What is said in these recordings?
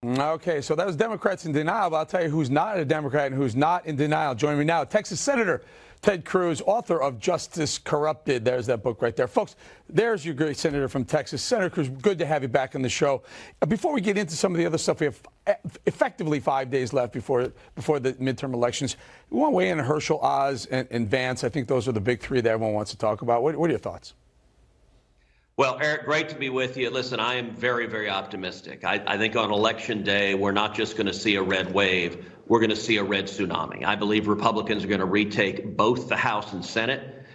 Okay, so that was Democrats in denial, but I'll tell you who's not a Democrat and who's not in denial. Joining me now, Texas Senator Ted Cruz, author of Justice Corrupted. There's that book right there. Folks, there's your great senator from Texas. Senator Cruz, good to have you back on the show. Before we get into some of the other stuff, we have effectively 5 days left before the midterm elections. We want to weigh in on Herschel, Oz, and Vance. I think those are the big three that everyone wants to talk about. What are your thoughts? Well, Eric, great to be with you. Listen, I am very, very optimistic. I think on Election Day, we're not just going to see a red wave. We're going to see a red tsunami. I believe Republicans are going to retake both the House and Senate.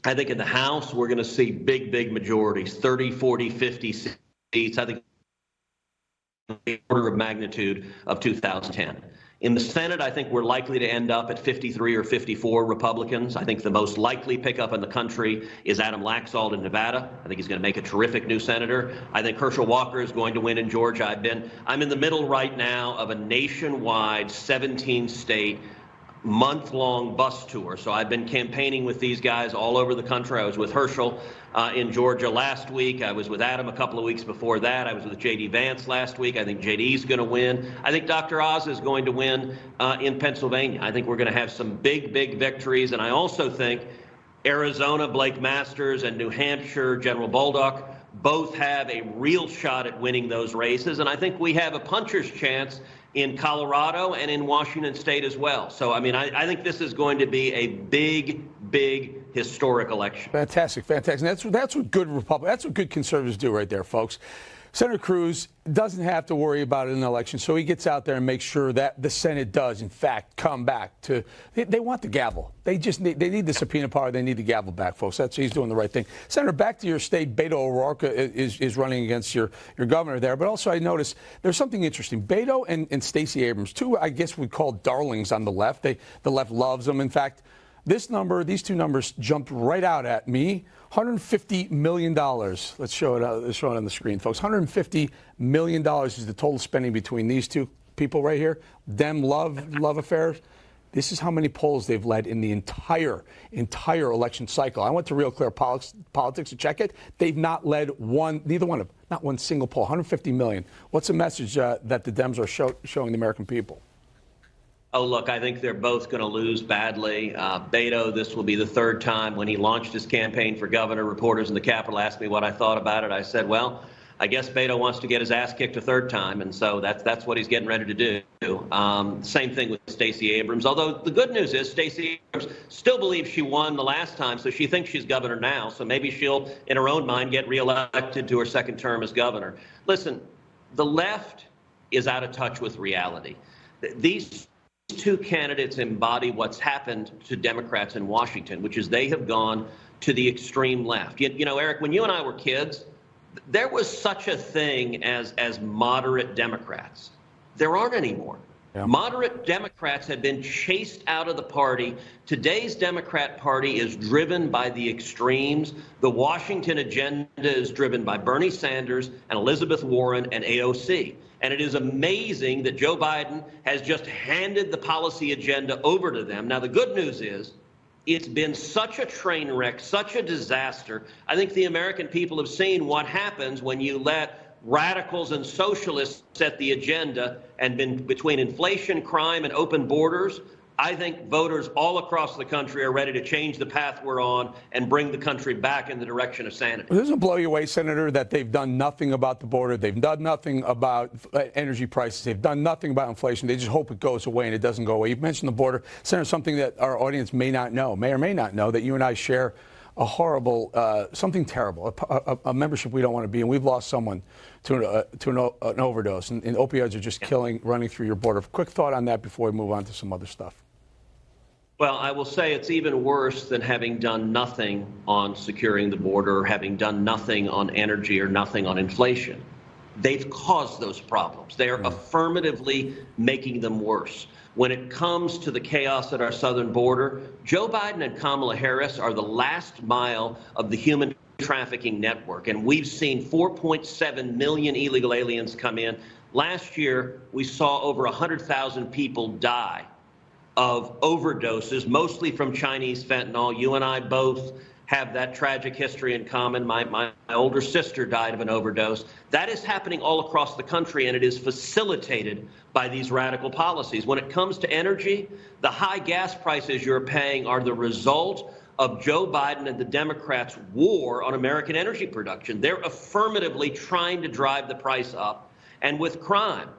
I think in the House, we're going to see big, big majorities, 30, 40, 50 seats. I think the order of magnitude of 2010. In the Senate, I think we're likely to end up at 53 or 54 Republicans. I think the most likely pickup in the country is Adam Laxalt in Nevada. I think he's going to make a terrific new senator. I think Herschel Walker is going to win in Georgia. I'm in the middle right now of a nationwide 17-state month-long bus tour. So I've been campaigning with these guys all over the country. I was with Herschel in Georgia last week. I was with Adam a couple of weeks before that. I was with J.D. Vance last week. I think J.D.'s going to win. I think Dr. Oz is going to win in Pennsylvania. I think we're going to have some big, big victories. And I also think Arizona, Blake Masters, and New Hampshire, General Bolduc, both have a real shot at winning those races. And I think we have a puncher's chance in Colorado and in Washington State as well. So, I think this is going to be a big, big historic election. Fantastic, fantastic. That's what good that's what good conservatives do right there, folks. Senator Cruz doesn't have to worry about an election, so he gets out there and makes sure that the Senate does, in fact, come back to. They want the gavel. They need the subpoena power. They need the gavel back, folks. He's doing the right thing. Senator, back to your state. Beto O'Rourke is running against your governor there, but also I noticed there's something interesting. Beto and Stacey Abrams, two I guess we'd call darlings on the left. The left loves them. In fact, these two numbers jumped right out at me. $150 million. Let's show it on the screen, folks. $150 million is the total spending between these two people right here. Dem love affair. This is how many polls they've led in the entire election cycle. I went to Real Clear Politics to check it. They've not led neither one of them, not one single poll. 150 million. What's the message that the Dems are showing the American people? Oh, look, I think they're both going to lose badly. Beto, this will be the third time when he launched his campaign for governor. Reporters in the Capitol asked me what I thought about it. I said, well, I guess Beto wants to get his ass kicked a third time, and so that's what he's getting ready to do. Same thing with Stacey Abrams, although the good news is Stacey Abrams still believes she won the last time, so she thinks she's governor now, so maybe she'll, in her own mind, get reelected to her second term as governor. Listen, the left is out of touch with reality. These two candidates embody what's happened to Democrats in Washington, which is they have gone to the extreme left. You know, Eric, when you and I were kids, there was such a thing as moderate Democrats. There aren't anymore. Yeah. Moderate Democrats have been chased out of the party. Today's Democrat Party is driven by the extremes. The Washington agenda is driven by Bernie Sanders and Elizabeth Warren and AOC. And it is amazing that Joe Biden has just handed the policy agenda over to them. Now, the good news is it's been such a train wreck, such a disaster. I think the American people have seen what happens when you let radicals and socialists set the agenda, and between inflation, crime, and open borders, I think voters all across the country are ready to change the path we're on and bring the country back in the direction of sanity. Doesn't it blow you away, Senator, that they've done nothing about the border? They've done nothing about energy prices. They've done nothing about inflation. They just hope it goes away, and it doesn't go away. You mentioned the border. Senator, something that our audience may not know, may or may not know, that you and I share a horrible, something terrible, a membership we don't want to be in. We've lost someone to an overdose, and opioids are just running through your border. Quick thought on that before we move on to some other stuff. Well, I will say it's even worse than having done nothing on securing the border, or having done nothing on energy, or nothing on inflation. They've caused those problems. They are affirmatively making them worse. When it comes to the chaos at our southern border, Joe Biden and Kamala Harris are the last mile of the human trafficking network. And we've seen 4.7 million illegal aliens come in. Last year, we saw over 100,000 people die of overdoses, mostly from Chinese fentanyl. You and I both have that tragic history in common. My older sister died of an overdose. That is happening all across the country, and it is facilitated by these radical policies. When it comes to energy, the high gas prices you're paying are the result of Joe Biden and the Democrats' war on American energy production. They're affirmatively trying to drive the price up. And with crime,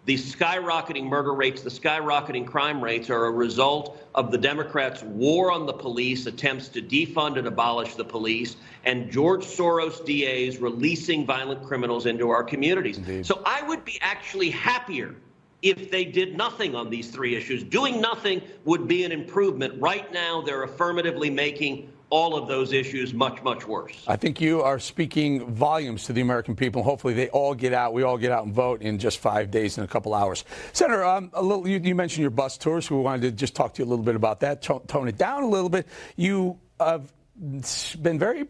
the skyrocketing murder rates, the skyrocketing crime rates are a result of the Democrats' war on the police, attempts to defund and abolish the police, and George Soros DAs releasing violent criminals into our communities. Indeed. So I would be actually happier if they did nothing on these three issues. Doing nothing would be an improvement. Right now, they're affirmatively making all of those issues much, much worse. I think you are speaking volumes to the American people. Hopefully they all get out. We all get out and vote in just 5 days and a couple hours. Senator, you mentioned your bus tour, so we wanted to just talk to you a little bit about that, tone it down a little bit. You have been very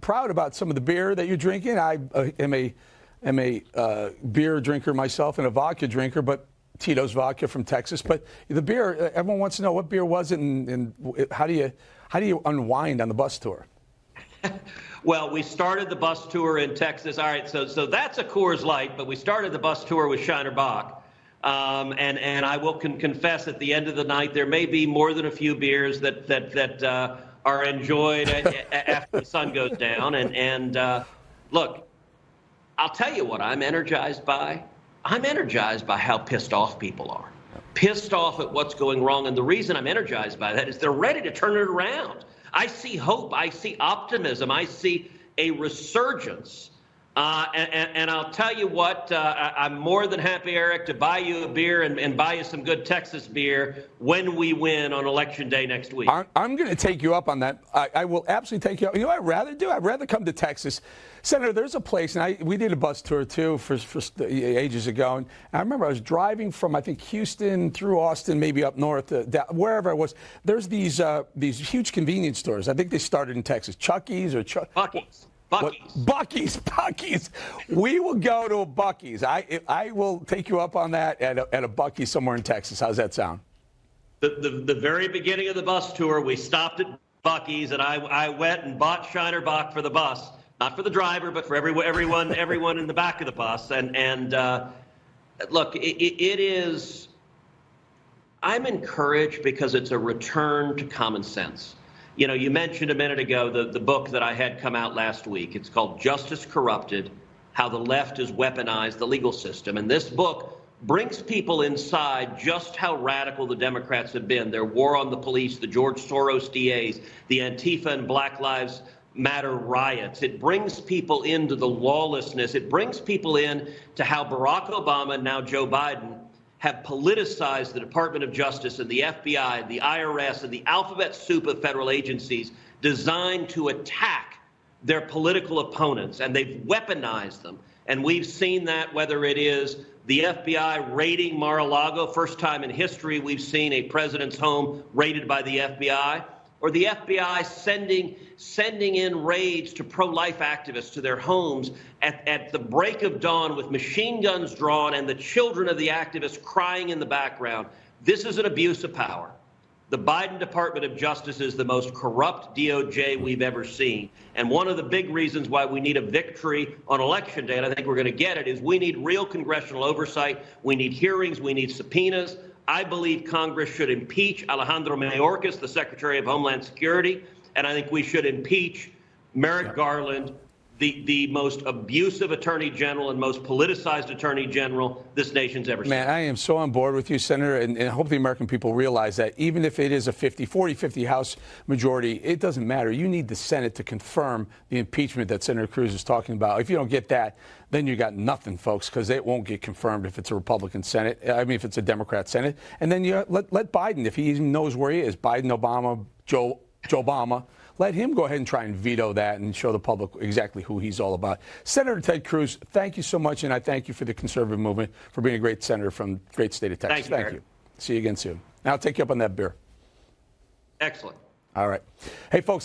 proud about some of the beer that you're drinking. I am a beer drinker myself and a vodka drinker, but Tito's vodka from Texas. But the beer, everyone wants to know what beer was it, and how do you unwind on the bus tour? Well, we started the bus tour in Texas. All right, so that's a Coors Light, but we started the bus tour with Shiner Bock. And I will confess, at the end of the night, there may be more than a few beers that are enjoyed after the sun goes down. And look, I'll tell you what I'm energized by. I'm energized by how pissed off people are. Pissed off at what's going wrong. And the reason I'm energized by that is they're ready to turn it around. I see hope. I see optimism. I see a resurgence. And I'll tell you what, I'm more than happy, Eric, to buy you a beer and buy you some good Texas beer when we win on Election Day next week. I'm going to take you up on that. I will absolutely take you up. You know what I'd rather do? I'd rather come to Texas. Senator, there's a place, and we did a bus tour, too, for ages ago. And I remember I was driving from, I think, Houston through Austin, maybe up north, wherever I was. There's these huge convenience stores. I think they started in Texas. Buc-ee's. Buc-ee's. We will go to a Buc-ee's. I will take you up on that at a Buc-ee's somewhere in Texas. How's that sound? The very beginning of the bus tour, we stopped at Buc-ee's, and I went and bought Shiner Bock for the bus. Not for the driver, but for everyone in the back of the bus. And look, it is. I'm encouraged because it's a return to common sense. You know, you mentioned a minute ago the book that I had come out last week. It's called Justice Corrupted: How the Left has Weaponized the Legal System. And this book brings people inside just how radical the Democrats have been. Their war on the police, the George Soros DAs, the Antifa and Black Lives Matter riots. It brings people into the lawlessness. It brings people in to how Barack Obama and now Joe Biden have politicized the Department of Justice and the FBI, the IRS, and the alphabet soup of federal agencies designed to attack their political opponents, and they've weaponized them. And we've seen that, whether it is the FBI raiding Mar-a-Lago, first time in history we've seen a president's home raided by the FBI, or the FBI sending in raids to pro-life activists to their homes at the break of dawn with machine guns drawn and the children of the activists crying in the background. This is an abuse of power. The Biden Department of Justice is the most corrupt DOJ we've ever seen. And one of the big reasons why we need a victory on Election Day, and I think we're going to get it, is we need real congressional oversight. We need hearings. We need subpoenas. I believe Congress should impeach Alejandro Mayorkas, the Secretary of Homeland Security, and I think we should impeach Merrick Garland, the most abusive attorney general and most politicized attorney general this nation's ever seen. Man, I am so on board with you, Senator, and I hope the American people realize that even if it is a 40-50 House majority, it doesn't matter. You need the Senate to confirm the impeachment that Senator Cruz is talking about. If you don't get that, then you got nothing, folks, because it won't get confirmed if it's a Republican Senate. I mean, if it's a Democrat Senate. And then you let Biden, if he even knows where he is, Biden, Obama, Joe Obama, let him go ahead and try and veto that and show the public exactly who he's all about. Senator Ted Cruz, thank you so much, and I thank you for the conservative movement, for being a great senator from the great state of Texas. Thank you. See you again soon. Now I'll take you up on that beer. Excellent. All right. Hey, folks.